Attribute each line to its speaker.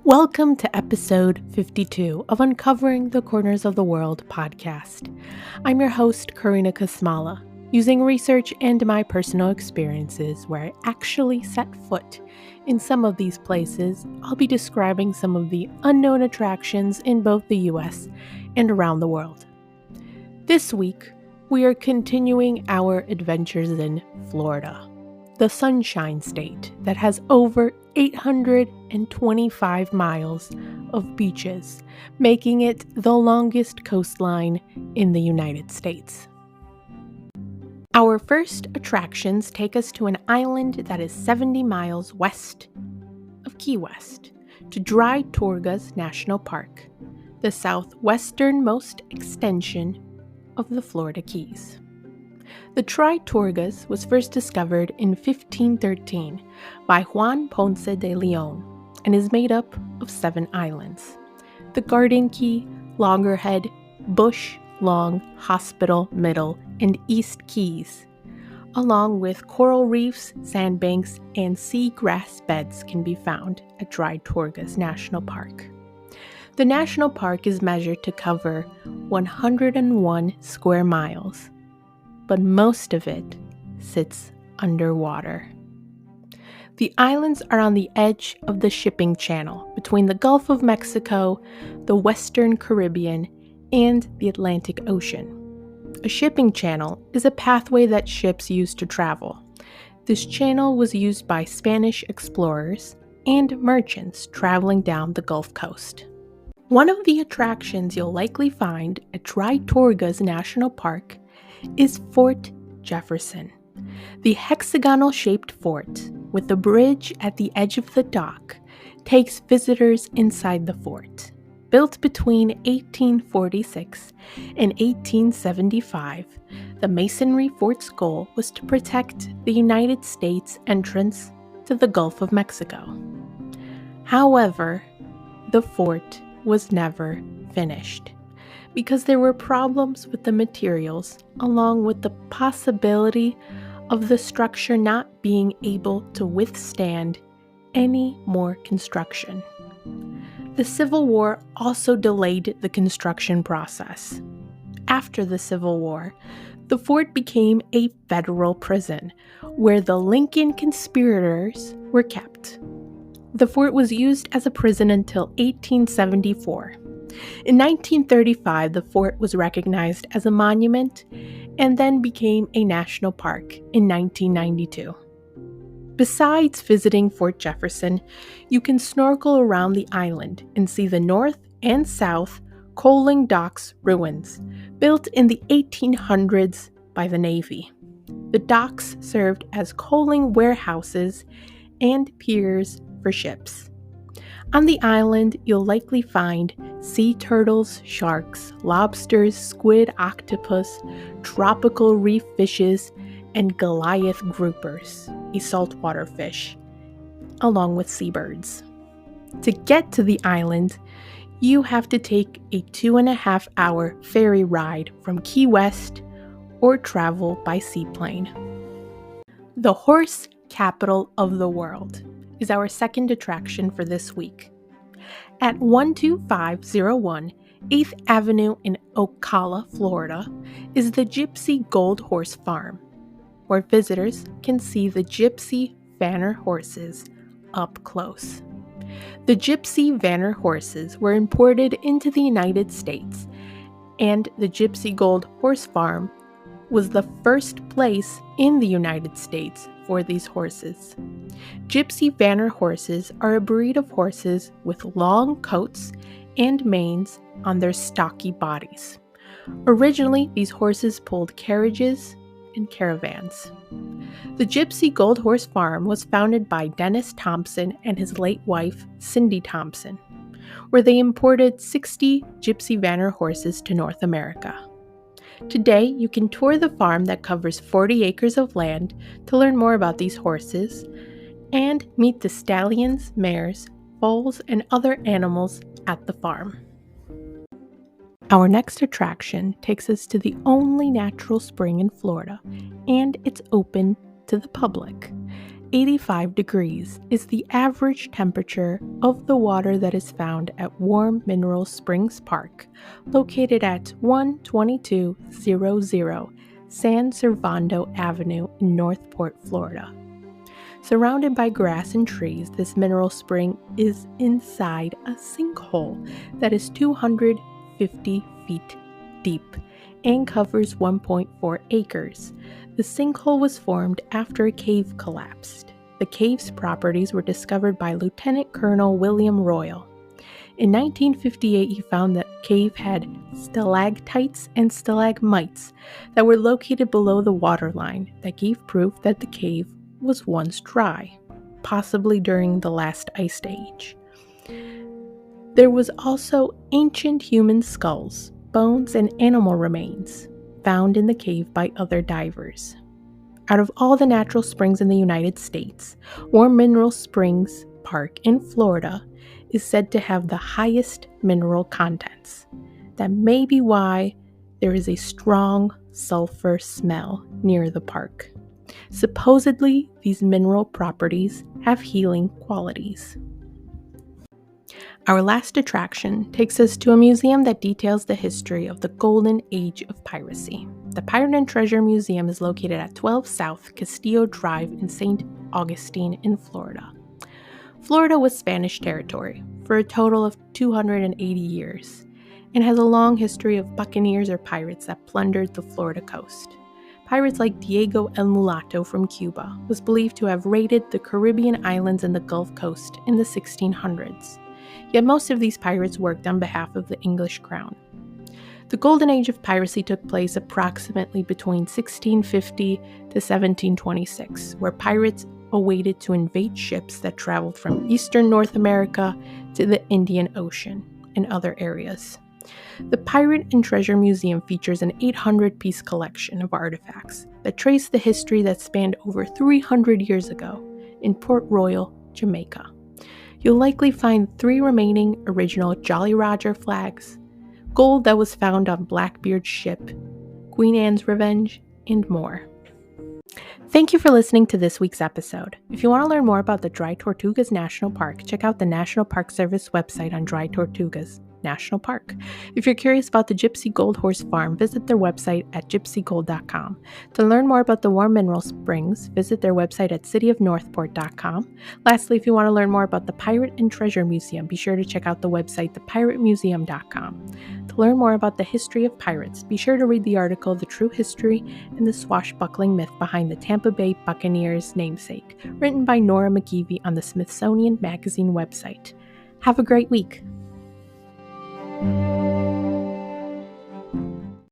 Speaker 1: Welcome to episode 52 of Uncovering the Corners of the World podcast. I'm your host, Karina Kasmala, using research and my personal experiences where I actually set foot in some of these places. I'll be describing some of the unknown attractions in both the US and around the world. This week, we are continuing our adventures in Florida, the Sunshine State that has over 825 miles of beaches, making it the longest coastline in the United States. Our first attractions take us to an island that is 70 miles west of Key West, to Dry Tortugas National Park, the southwesternmost extension of the Florida Keys. The Dry Tortugas was first discovered in 1513 by Juan Ponce de Leon and is made up of 7 islands: the Garden Key, Loggerhead, Bush, Long, Hospital, Middle, and East Keys, along with coral reefs, sandbanks, and seagrass beds can be found at Dry Tortugas National Park. The national park is measured to cover 101 square miles, but most of it sits underwater. The islands are on the edge of the shipping channel between the Gulf of Mexico, the Western Caribbean, and the Atlantic Ocean. A shipping channel is a pathway that ships use to travel. This channel was used by Spanish explorers and merchants traveling down the Gulf Coast. One of the attractions you'll likely find at Dry Tortugas National Park is Fort Jefferson. The hexagonal-shaped fort, with the bridge at the edge of the dock, takes visitors inside the fort. Built between 1846 and 1875, the masonry fort's goal was to protect the United States entrance to the Gulf of Mexico. However, the fort was never finished, because there were problems with the materials, along with the possibility of the structure not being able to withstand any more construction. The Civil War also delayed the construction process. After the Civil War, the fort became a federal prison where the Lincoln conspirators were kept. The fort was used as a prison until 1874. In 1935, the fort was recognized as a monument and then became a national park in 1992. Besides visiting Fort Jefferson, you can snorkel around the island and see the North and South Coaling Docks ruins, built in the 1800s by the Navy. The docks served as coaling warehouses and piers for ships. On the island, you'll likely find sea turtles, sharks, lobsters, squid, octopus, tropical reef fishes, and Goliath groupers, a saltwater fish, along with seabirds. To get to the island, you have to take a 2.5-hour ferry ride from Key West or travel by seaplane. The horse capital of the world is our second attraction for this week. At 12501 8th Avenue in Ocala, Florida, is the Gypsy Gold Horse Farm, where visitors can see the Gypsy Vanner Horses up close. The Gypsy Vanner Horses were imported into the United States, and the Gypsy Gold Horse Farm was the first place in the United States for these horses. Gypsy Vanner horses are a breed of horses with long coats and manes on their stocky bodies. Originally, these horses pulled carriages and caravans. The Gypsy Gold Horse Farm was founded by Dennis Thompson and his late wife, Cindy Thompson, where they imported 60 Gypsy Vanner horses to North America. Today, you can tour the farm that covers 40 acres of land to learn more about these horses and meet the stallions, mares, foals, and other animals at the farm. Our next attraction takes us to the only natural spring in Florida, and it's open to the public. 85 degrees is the average temperature of the water that is found at Warm Mineral Springs Park, located at 12200 San Servando Avenue in Northport, Florida. Surrounded by grass and trees, this mineral spring is inside a sinkhole that is 250 feet deep and covers 1.4 acres. The sinkhole was formed after a cave collapsed. The cave's properties were discovered by Lieutenant Colonel William Royal. In 1958, he found that the cave had stalactites and stalagmites that were located below the waterline that gave proof that the cave was once dry, possibly during the last ice age. There was also ancient human skulls, bones, and animal remains found in the cave by other divers. Out of all the natural springs in the United States, Warm Mineral Springs Park in Florida is said to have the highest mineral contents. That may be why there is a strong sulfur smell near the park. Supposedly, these mineral properties have healing qualities. Our last attraction takes us to a museum that details the history of the golden age of piracy. The Pirate and Treasure Museum is located at 12 South Castillo Drive in St. Augustine in Florida. Florida was Spanish territory for a total of 280 years and has a long history of buccaneers or pirates that plundered the Florida coast. Pirates like Diego el Mulato from Cuba was believed to have raided the Caribbean islands and the Gulf Coast in the 1600s. Yet most of these pirates worked on behalf of the English crown. The golden age of piracy took place approximately between 1650 to 1726, where pirates awaited to invade ships that traveled from eastern North America to the Indian Ocean and other areas. The Pirate and Treasure Museum features an 800-piece collection of artifacts that trace the history that spanned over 300 years ago in Port Royal, Jamaica. You'll likely find 3 remaining original Jolly Roger flags, gold that was found on Blackbeard's ship, Queen Anne's Revenge, and more. Thank you for listening to this week's episode. If you want to learn more about the Dry Tortugas National Park, check out the National Park Service website on Dry Tortugas National Park. If you're curious about the Gypsy Gold Horse Farm, visit their website at gypsygold.com. To learn more about the Warm Mineral Springs, visit their website at cityofnorthport.com. Lastly, if you want to learn more about the Pirate and Treasure Museum, be sure to check out the website thepiratemuseum.com. To learn more about the history of pirates, be sure to read the article The True History and the Swashbuckling Myth Behind the Tampa Bay Buccaneers' Namesake, written by Nora McKeevy on the Smithsonian Magazine website. Have a great week.